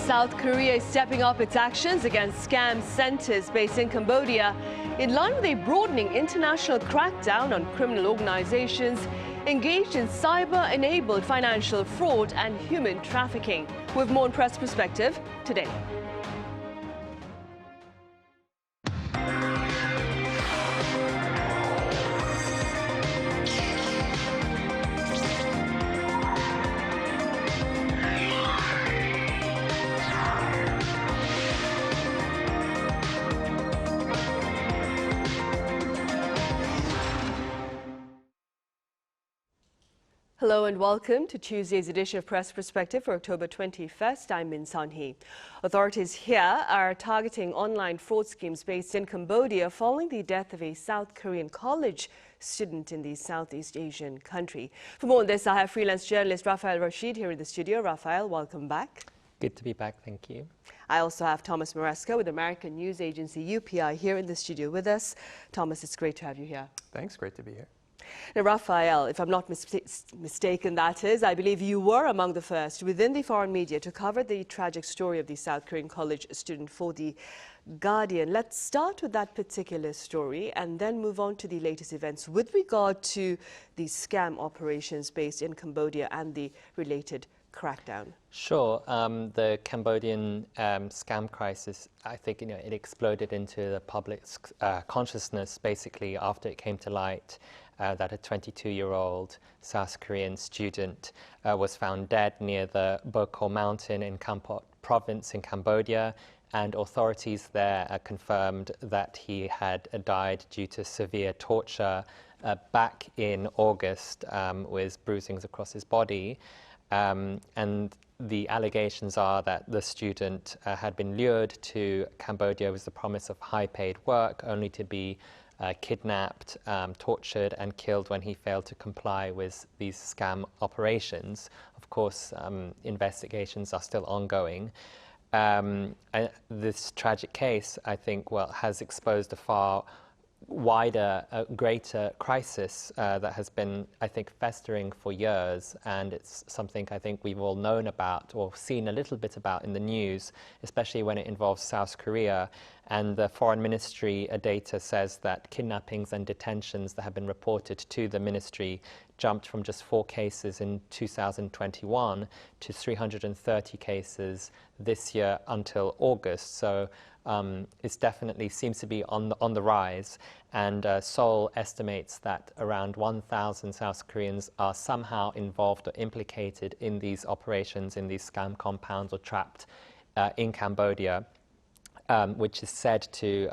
South Korea is stepping up its actions against scam centers based in Cambodia in line with a broadening international crackdown on criminal organizations engaged in cyber-enabled financial fraud and human trafficking. With more on Press Perspective today. Hello and welcome to Tuesday's edition of Press Perspective for October 21st. I'm Min Sunhee. Authorities here are targeting online fraud schemes based in Cambodia following the death of a South Korean college student in the Southeast Asian country. For more on this, I have freelance journalist Raphael Rashid here in the studio. Raphael, welcome back. Good to be back, thank you. I also have Thomas Maresca with American news agency UPI here in the studio with us. Thomas, it's great to have you here. Thanks, great to be here. Now, Raphael, if I'm not mistaken, that is, I believe you were among the first within the foreign media to cover the tragic story of the South Korean college student for The Guardian. Let's start with that particular story and then move on to the latest events with regard to the scam operations based in Cambodia and the related crackdown. Sure. The Cambodian scam crisis, I think, it exploded into the public's consciousness basically after it came to light that a 22-year-old South Korean student was found dead near the Bokor mountain in Kampot province in Cambodia, and authorities there confirmed that he had died due to severe torture back in August with bruisings across his body. And the allegations are that the student had been lured to Cambodia with the promise of high-paid work, only to be kidnapped, tortured and killed when he failed to comply with these scam operations. Of course, investigations are still ongoing. This tragic case, I think, has exposed a far wider, greater crisis that has been, I think, festering for years, and it's something I think we've all known about or seen a little bit about in the news, especially when it involves South Korea. And the Foreign Ministry data says that kidnappings and detentions that have been reported to the ministry jumped from just 4 cases in 2021 to 330 cases this year until August. So it definitely seems to be on the rise, and Seoul estimates that around 1,000 South Koreans are somehow involved or implicated in these operations, in these scam compounds, or trapped in Cambodia, which is said to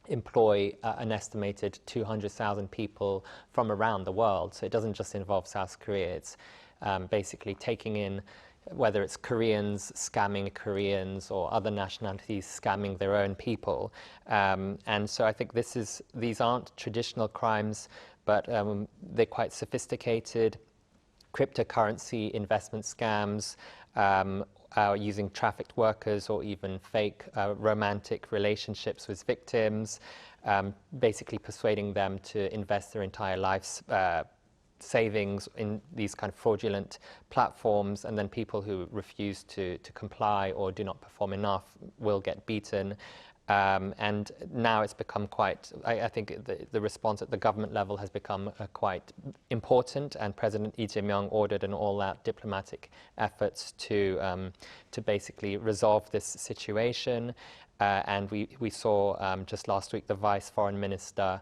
employ an estimated 200,000 people from around the world. So it doesn't just involve South Korea, it's basically taking in whether it's Koreans scamming Koreans or other nationalities scamming their own people. And so I think these aren't traditional crimes, but they're quite sophisticated. Cryptocurrency investment scams, using trafficked workers or even fake romantic relationships with victims, basically persuading them to invest their entire lives savings in these kind of fraudulent platforms, and then people who refuse to comply or do not perform enough will get beaten. And now it's become quite, I think the response at the government level has become quite important, and President Lee Jae-myung ordered an all-out diplomatic efforts to basically resolve this situation. And we saw just last week the Vice Foreign Minister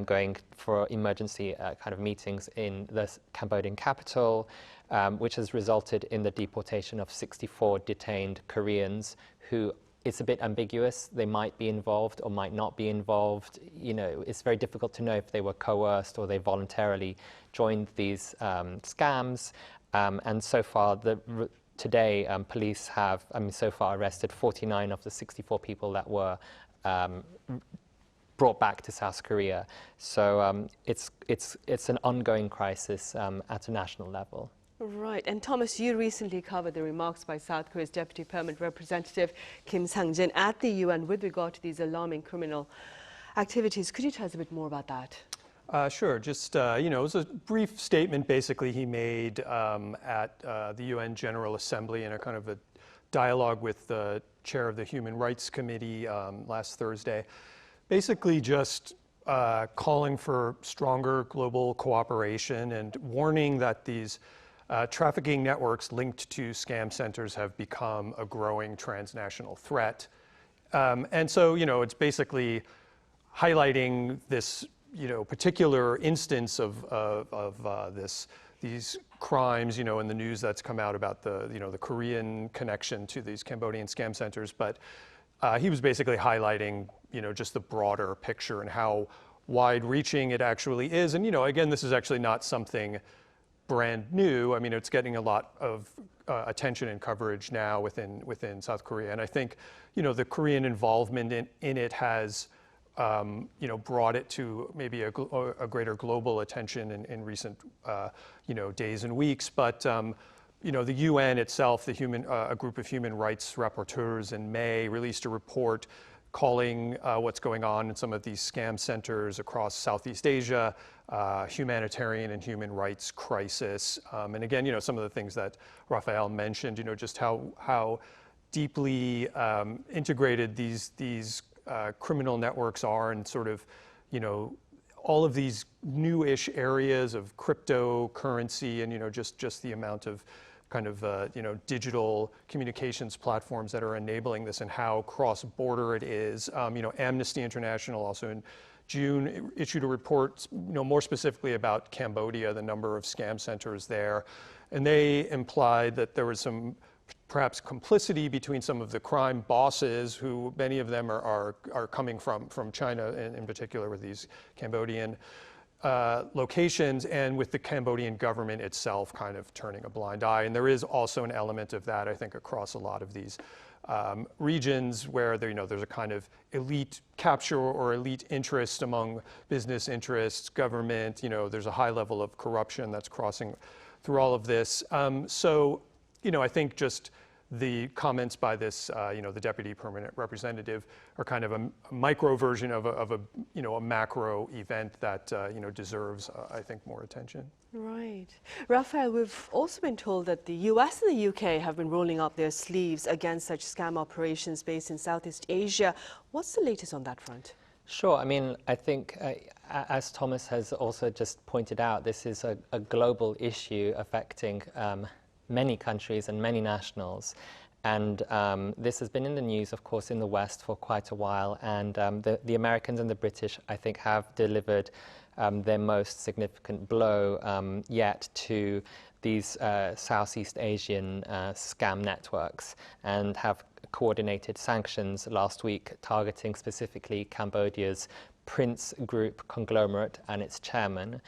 going for emergency kind of meetings in the Cambodian capital, which has resulted in the deportation of 64 detained Koreans who, it's a bit ambiguous. They might be involved or might not be involved. It's very difficult to know if they were coerced or they voluntarily joined these scams. And so far, today, police have, so far arrested 49 of the 64 people that were brought back to South Korea. So it's an ongoing crisis at a national level. Right. And Thomas, you recently covered the remarks by South Korea's Deputy Permanent Representative Kim Sang-jin at the UN with regard to these alarming criminal activities. Could you tell us a bit more about that? Sure. Just, it was a brief statement basically he made at the UN General Assembly in a kind of a dialogue with the chair of the Human Rights Committee last Thursday, basically just calling for stronger global cooperation and warning that these trafficking networks linked to scam centers have become a growing transnational threat. And so, it's basically highlighting this, particular instance of these crimes, in the news that's come out about the Korean connection to these Cambodian scam centers. But he was basically highlighting, just the broader picture and how wide-reaching it actually is. And, again, this is actually not something brand new. I mean, it's getting a lot of attention and coverage now within South Korea. And I think, the Korean involvement in it has, brought it to maybe a greater global attention in recent, days and weeks. But, the UN itself, a group of human rights rapporteurs in May released a report calling what's going on in some of these scam centers across Southeast Asia, humanitarian and human rights crisis. And again, some of the things that Raphael mentioned, just how deeply integrated these criminal networks are, and sort of, all of these new-ish areas of cryptocurrency, and just the amount of kind of digital communications platforms that are enabling this, and how cross-border it is. Amnesty International also in June issued a report, more specifically about Cambodia, the number of scam centers there, and they implied that there was some perhaps complicity between some of the crime bosses, who many of them are coming from China, in particular with these Cambodian locations, and with the Cambodian government itself kind of turning a blind eye. And there is also an element of that, I think, across a lot of these regions where there's a kind of elite capture or elite interest among business interests, government. There's a high level of corruption that's crossing through all of this. So, I think just the comments by this, the deputy permanent representative, are kind of a micro version of a macro event that deserves, I think, more attention. Right. Raphael, we've also been told that the US and the UK have been rolling up their sleeves against such scam operations based in Southeast Asia. What's the latest on that front? Sure. I mean, I think, as Thomas has also just pointed out, this is a global issue affecting many countries and many nationals. And this has been in the news, of course, in the West for quite a while. And the Americans and the British, I think, have delivered their most significant blow yet to these Southeast Asian scam networks, and have coordinated sanctions last week targeting specifically Cambodia's Prince Group conglomerate and its chairman.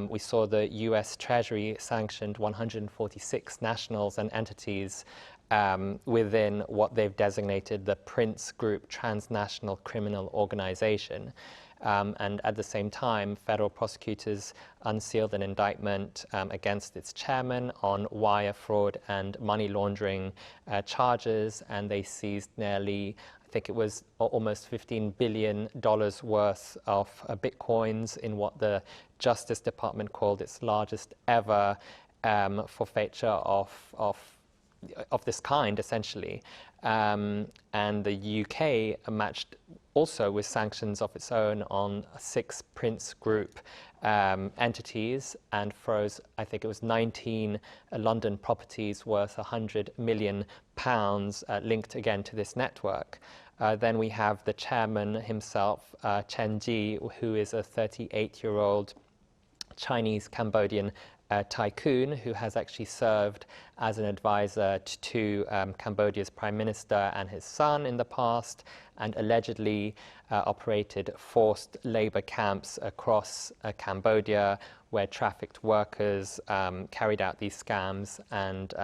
We saw the US Treasury sanctioned 146 nationals and entities within what they've designated the Prince Group transnational criminal organization. And at the same time, federal prosecutors unsealed an indictment against its chairman on wire fraud and money laundering charges, and they seized nearly, I think it was almost $15 billion worth of bitcoins in what the Justice Department called its largest ever forfeiture of this kind, essentially. And the UK matched also with sanctions of its own on 6 Prince Group entities, and froze, I think it was 19 London properties worth £100 million linked again to this network. Then we have the chairman himself, Sang-jin, who is a 38-year-old Chinese-Cambodian tycoon who has actually served as an advisor to Cambodia's prime minister and his son in the past, and allegedly operated forced labor camps across Cambodia where trafficked workers carried out these scams, and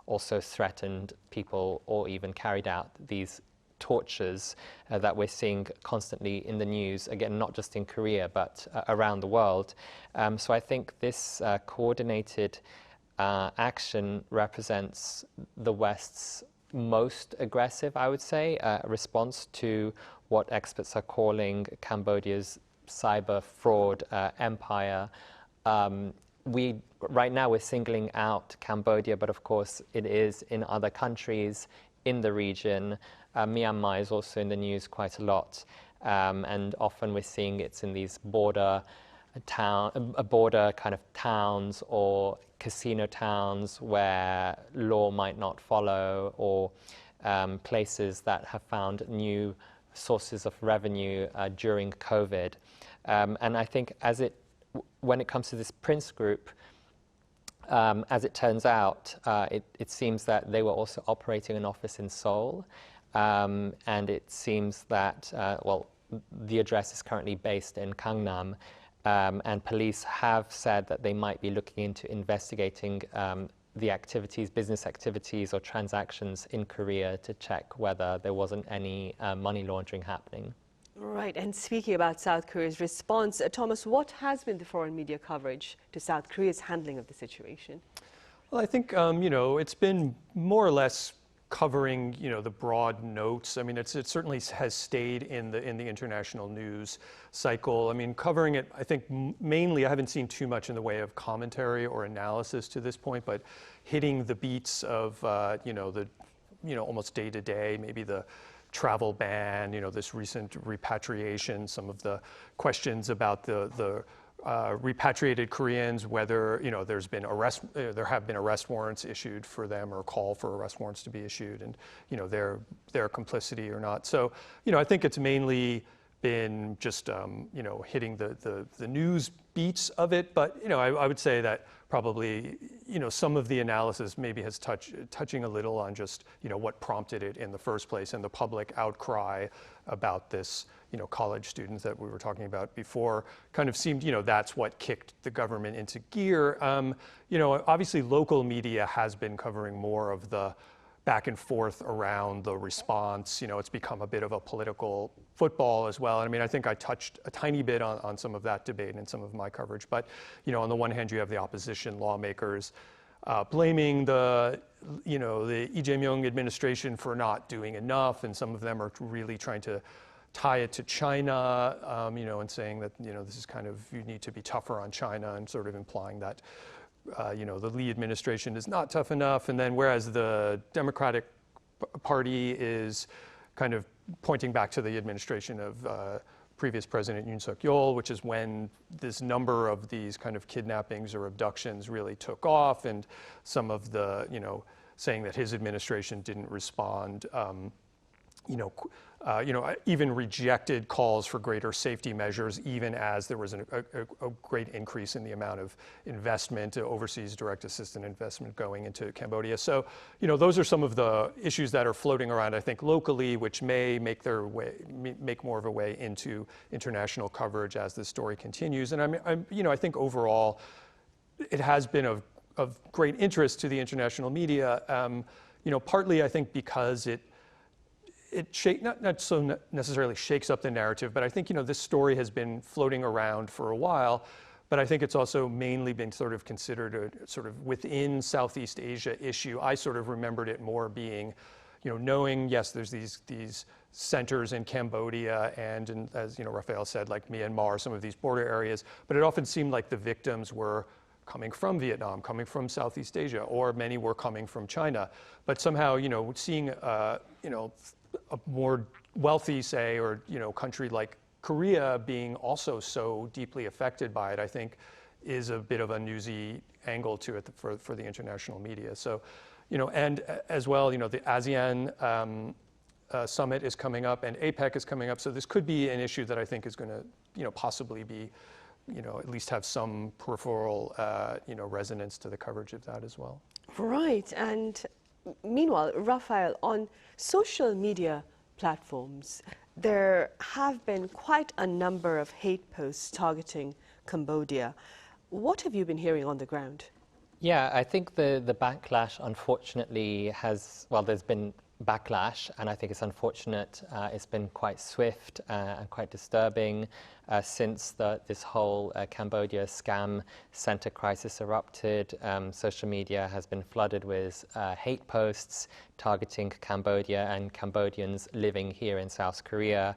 also threatened people or even carried out these tortures that we're seeing constantly in the news, again, not just in Korea, but around the world. So I think this coordinated action represents the West's most aggressive, I would say, response to what experts are calling Cambodia's cyber fraud empire. right now we're singling out Cambodia, but of course it is in other countries in the region. Myanmar is also in the news quite a lot, and often we're seeing it's in these border kind of towns or casino towns where law might not follow, or places that have found new sources of revenue during COVID. And I think when it comes to this Prince group, as it turns out, it seems that they were also operating an office in Seoul, and it seems that, the address is currently based in Gangnam, and police have said that they might be looking into investigating the activities, business activities or transactions in Korea to check whether there wasn't any money laundering happening. Right, and speaking about South Korea's response, Thomas, what has been the foreign media coverage to South Korea's handling of the situation? Well, I think, it's been more or less covering, the broad notes. I mean, it certainly has stayed in the international news cycle. I mean, covering it, I think mainly, I haven't seen too much in the way of commentary or analysis to this point, but hitting the beats of, almost day to day, maybe the travel ban, this recent repatriation, some of the questions about the repatriated Koreans, whether there have been arrest warrants issued for them or call for arrest warrants to be issued, and their complicity or not. So I think it's mainly been just hitting the news beats of it, but I would say that probably some of the analysis maybe has touching a little on just what prompted it in the first place, and the public outcry about this college students that we were talking about before kind of seemed that's what kicked the government into gear. Obviously local media has been covering more of the back and forth around the response. It's become a bit of a political football as well. And I mean, I think I touched a tiny bit on some of that debate in some of my coverage. But, on the one hand, you have the opposition lawmakers blaming the Lee Jae-myung administration for not doing enough. And some of them are really trying to tie it to China, and saying that, this is kind of, you need to be tougher on China, and sort of implying that the Lee administration is not tough enough. And then whereas the Democratic Party is kind of pointing back to the administration of previous President Yoon Suk-yeol, which is when this number of these kind of kidnappings or abductions really took off, and some of the, saying that his administration didn't respond, even rejected calls for greater safety measures, even as there was a great increase in the amount of investment, overseas direct assistant investment going into Cambodia. So, those are some of the issues that are floating around, I think, locally, which may make more of a way into international coverage as this story continues. And I think overall, it has been of great interest to the international media. Partly I think because it not so necessarily shakes up the narrative, but I think, this story has been floating around for a while, but I think it's also mainly been sort of considered a sort of within Southeast Asia issue. I sort of remembered it more being, knowing, yes, there's these centers in Cambodia and as, Raphael said, like Myanmar, some of these border areas, but it often seemed like the victims were coming from Vietnam, coming from Southeast Asia, or many were coming from China. But somehow, seeing, a more wealthy, say, or country like Korea being also so deeply affected by it, I think, is a bit of a newsy angle to it for the international media. So, and as well, the ASEAN summit is coming up, and APEC is coming up. So this could be an issue that I think is going to, possibly be, at least have some peripheral, resonance to the coverage of that as well. Right, and meanwhile, Raphael, on social media platforms, there have been quite a number of hate posts targeting Cambodia. What have you been hearing on the ground? Yeah, I think the backlash, unfortunately, there's been backlash, and I think it's unfortunate. It's been quite swift and quite disturbing since this whole Cambodia scam center crisis erupted. Social media has been flooded with hate posts targeting Cambodia and Cambodians living here in South Korea,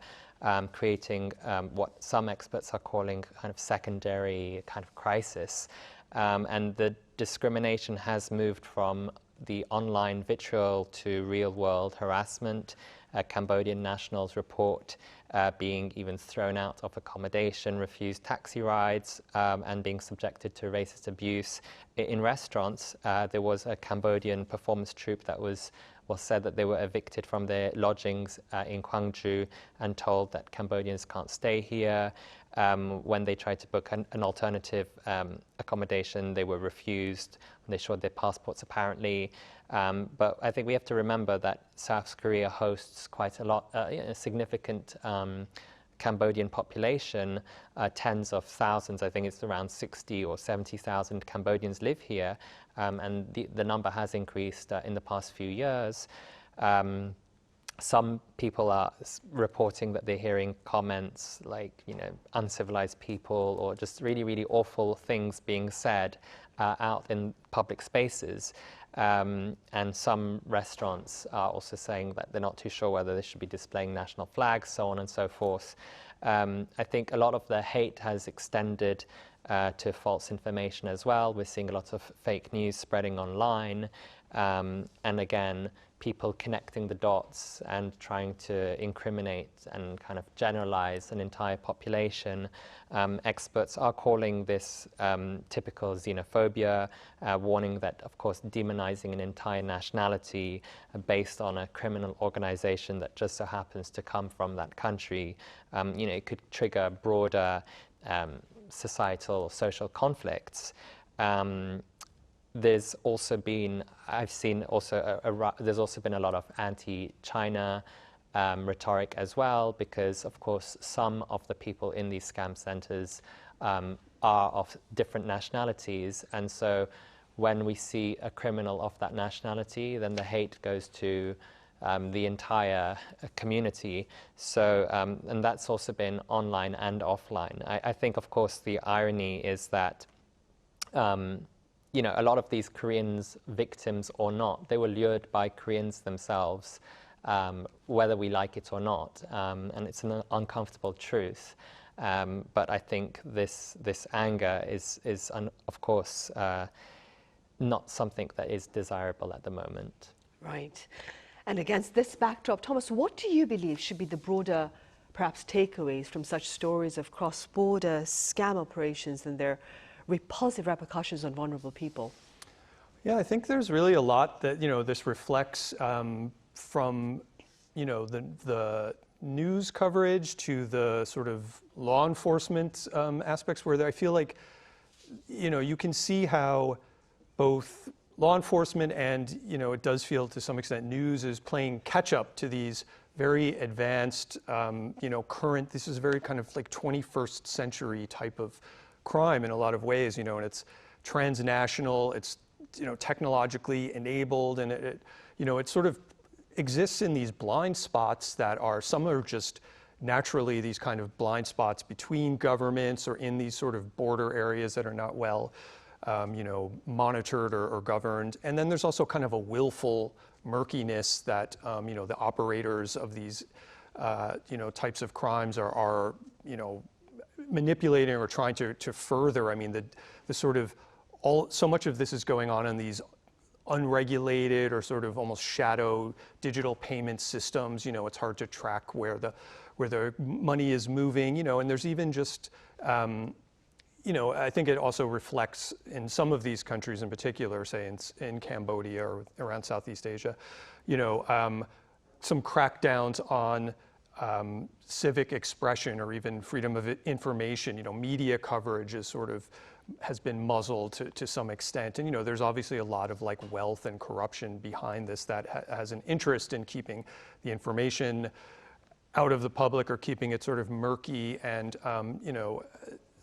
creating what some experts are calling kind of secondary kind of crisis. And the discrimination has moved from the online vitriol to real-world harassment. Cambodian nationals report being even thrown out of accommodation, refused taxi rides, and being subjected to racist abuse. In restaurants, there was a Cambodian performance troupe that was said that they were evicted from their lodgings in Gwangju and told that Cambodians can't stay here. When they tried to book an alternative accommodation, they were refused when they showed their passports, apparently. But I think we have to remember that South Korea hosts quite a lot, a significant Cambodian population, tens of thousands. I think it's around 60 or 70,000 Cambodians live here, and the number has increased in the past few years. Some people are reporting that they're hearing comments like, uncivilized people or just really, really awful things being said out in public spaces. And some restaurants are also saying that they're not too sure whether they should be displaying national flags, so on and so forth. I think a lot of the hate has extended to false information as well. We're seeing a lot of fake news spreading online. And again, people connecting the dots and trying to incriminate and kind of generalize an entire population. Experts are calling this typical xenophobia, warning that, of course, demonizing an entire nationality based on a criminal organization that just so happens to come from that country, it could trigger broader societal or social conflicts. There's also been, I've seen also, there's also been a lot of anti-China rhetoric as well, because of course some of the people in these scam centers are of different nationalities, and so when we see a criminal of that nationality, then the hate goes to the entire community. So, and that's also been online and offline. I think, of course, the irony is that a lot of these Koreans, victims or not, they were lured by Koreans themselves, whether we like it or not, and it's an uncomfortable truth. But I think this anger is of course, not something that is desirable at the moment. Right. And against this backdrop, Thomas, what do you believe should be the broader, perhaps, takeaways from such stories of cross-border scam operations and their repulsive repercussions on vulnerable people? Yeah, I think there's really a lot that this reflects from the news coverage to the sort of law enforcement aspects, where I feel like you can see how both law enforcement and it does feel to some extent news is playing catch up to these very advanced current. This is very kind of like 21st century type of crime in a lot of ways, and it's transnational, it's technologically enabled, and it sort of exists in these blind spots that are, some are just naturally these kind of blind spots between governments or in these sort of border areas that are not well monitored or governed. And then there's also kind of a willful murkiness that the operators of these types of crimes are manipulating or trying to further. I mean, the sort of so much of this is going on in these unregulated or sort of almost shadow digital payment systems. It's hard to track where the money is moving. And there's even just I think it also reflects in some of these countries in particular, say in Cambodia or around Southeast Asia, some crackdowns on civic expression or even freedom of information. Media coverage has been muzzled to some extent. And there's obviously a lot of wealth and corruption behind this that has an interest in keeping the information out of the public or keeping it sort of murky, and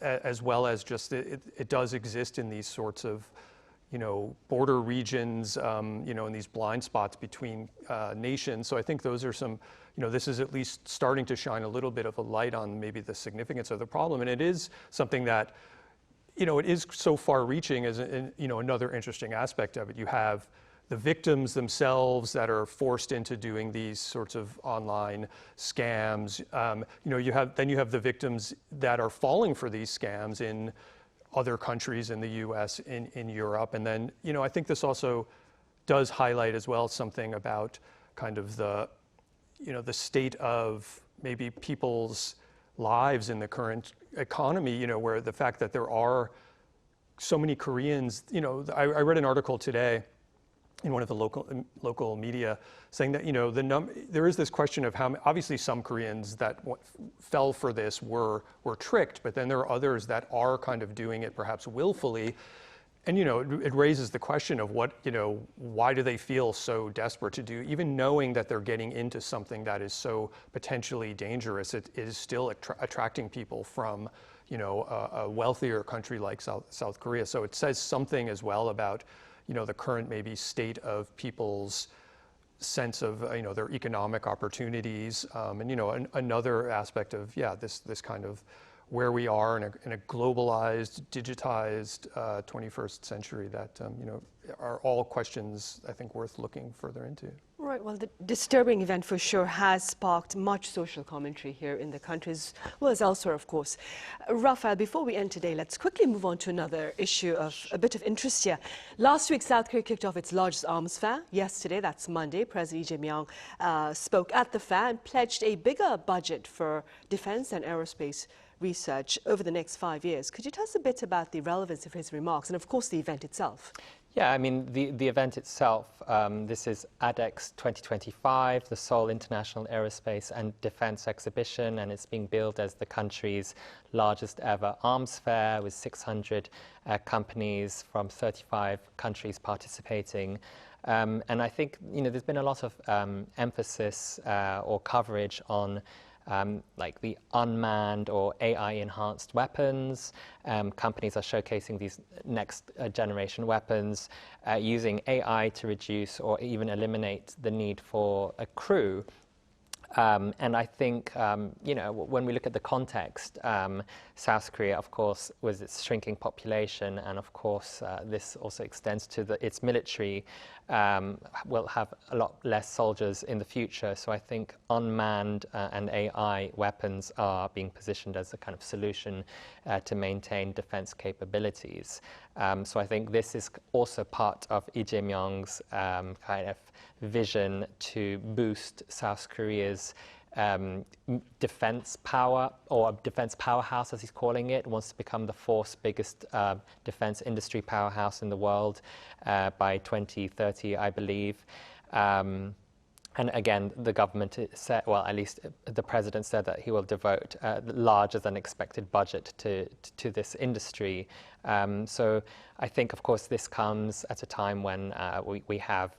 as well as just it does exist in these sorts of border regions, in these blind spots between nations. So I think those are some, this is at least starting to shine a little bit of a light on maybe the significance of the problem. And it is something that, it is so far reaching as, another interesting aspect of it. You have the victims themselves that are forced into doing these sorts of online scams. You have the victims that are falling for these scams in other countries in the US, in Europe. And then, I think this also does highlight as well something about kind of the state of maybe people's lives in the current economy, where the fact that there are so many Koreans, I read an article today in one of the local media saying that, there is this question of how, obviously some Koreans that fell for this were tricked, but then there are others that are kind of doing it perhaps willfully. And, it raises the question of why do they feel so desperate to do, even knowing that they're getting into something that is so potentially dangerous, it is still attracting people from, a wealthier country like South Korea. So it says something as well about, the current maybe state of people's sense of, their economic opportunities. And, another aspect of, this kind of where we are in a globalized, digitized 21st century that, are all questions, I think, worth looking further into. Right, well, the disturbing event for sure has sparked much social commentary here in the country as well as elsewhere, of course. Raphael, before we end today, let's quickly move on to another issue of a bit of interest here. Last week, South Korea kicked off its largest arms fair. Yesterday, that's Monday, President Lee Jae-myung spoke at the fair and pledged a bigger budget for defense and aerospace research over the next 5 years. Could you tell us a bit about the relevance of his remarks and, of course, the event itself? Yeah, I mean, the event itself, this is ADEX 2025, the Seoul International Aerospace and Defense Exhibition, and it's being billed as the country's largest ever arms fair with 600 companies from 35 countries participating. And I think, there's been a lot of emphasis or coverage on like the unmanned or AI-enhanced weapons. Companies are showcasing these next generation weapons using AI to reduce or even eliminate the need for a crew. And I think, when we look at the context, South Korea, of course, with its shrinking population, and of course, this also extends to its military, will have a lot less soldiers in the future. So I think unmanned and AI weapons are being positioned as a kind of solution to maintain defense capabilities. So I think this is also part of Lee Jae-myung's kind of vision to boost South Korea's defense power, or defense powerhouse as he's calling it. Wants to become the fourth biggest defense industry powerhouse in the world by 2030, I believe. And again, the government said, well, at least the president said that he will devote larger than expected budget to this industry. So I think, of course, this comes at a time when we have,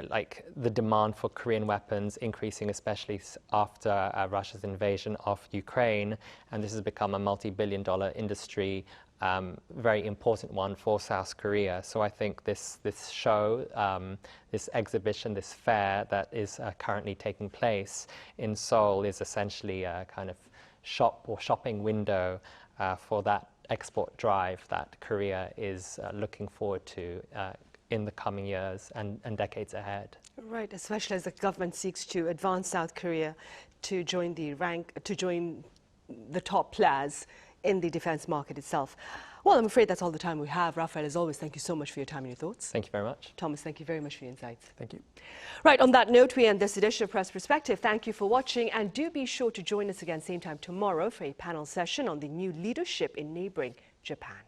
like the demand for Korean weapons increasing, especially after Russia's invasion of Ukraine. And this has become a multi-billion-dollar industry, very important one for South Korea. So I think this show, this exhibition, this fair that is currently taking place in Seoul is essentially a kind of shopping window for that export drive that Korea is looking forward to in the coming years and decades ahead. Right, especially as the government seeks to advance South Korea to join the top players in the defense market itself. Well, I'm afraid that's all the time we have. Raphael, as always, thank you so much for your time and your thoughts. Thank you very much. Thomas, thank you very much for your insights. Thank you. Right, on that note, we end this edition of Press Perspective. Thank you for watching, and do be sure to join us again same time tomorrow for a panel session on the new leadership in neighboring Japan.